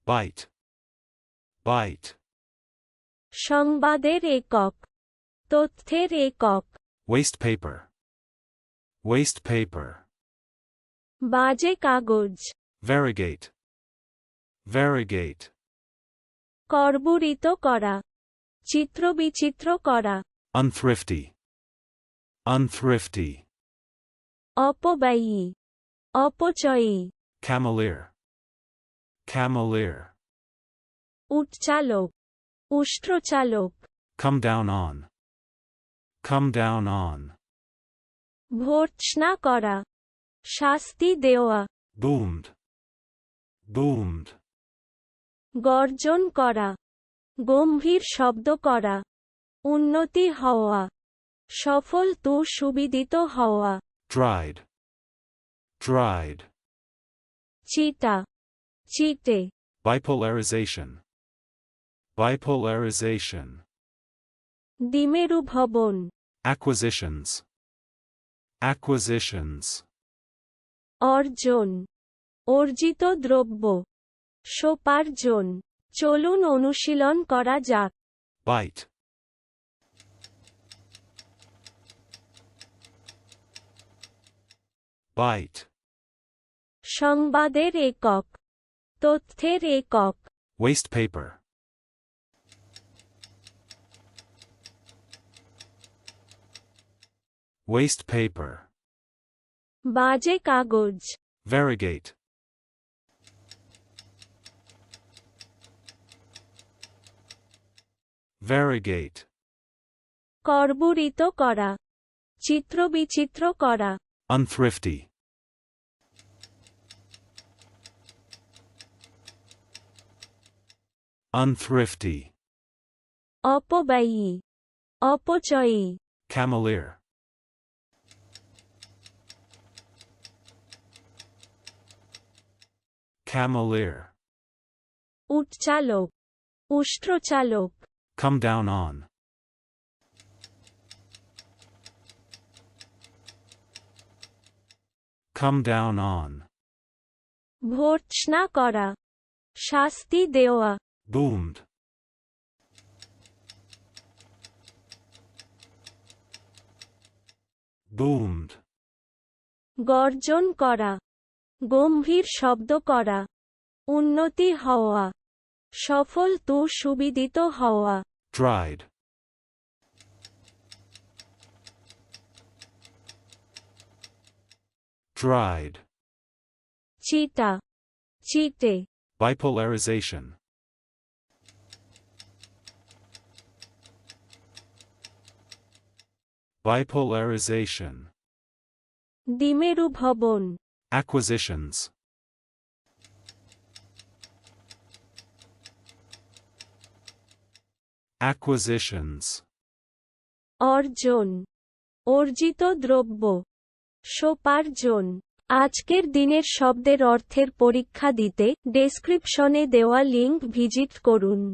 Bite. Bite. সংবাদের একক, তথ্যের একক। Waste paper. Waste paper. বাজে কাগজ, Variegate. Variegate. কর্বুরিত করা, চিত্রবিচিত্র করা। Unthrifty. Unthrifty. অপব্যয়ী, অপচয়ী। Cavalier. Cavalier. উটচালক, উষ্ট্রচালক। Come down on. Come down on. ভর্ৎসনা করা, শাস্তি দেওয়া। Boomed. Boomed. গর্জন করা, গম্ভীর শব্দ করা। উন্নতি হওয়া, সফল সুবিদিত হওয়া। Dried. Dried. চিটা, চিটে। Bipolarization. Bipolarization. দ্বিমেরু ভবন, Acquisitions. Acquisitions. অর্জন, অর্জিত দ্রব্য, সোপার্জন। চলুন অনুশীলন করা যাক। Bite. Bite. সংবাদের একক, তথ্যের একক। Waste paper. Waste paper. বাজে কাগজ, Variegate. Variegate. কর্বুরিত করা, চিত্রবিচিত্র করা। Unthrifty. Unthrifty. অপব্যয়ী, অপচয়ী। Cavalier. Cavalier. উটচালক, উষ্ট্রচালক। Come down on. Come down on. ভর্ৎসনা করা, শাস্তি দেওয়া। Boomed. Boomed. গর্জন করা, গম্ভীর শব্দ করা। উন্নতি হওয়া, সফল সুবিদিত হওয়া। Dried. Dried. চিটা, চিটে। Bipolarization. Bipolarization. দ্বিমেরু ভবন, Acquisitions. Acquisitions. অর্জন, অর্জিত দ্রব্য, সোপার্জন। আজকের দিনের শব্দের অর্থের পরীক্ষা দিতে ডেসক্রিপশনে দেওয়া লিংক ভিজিট করুন।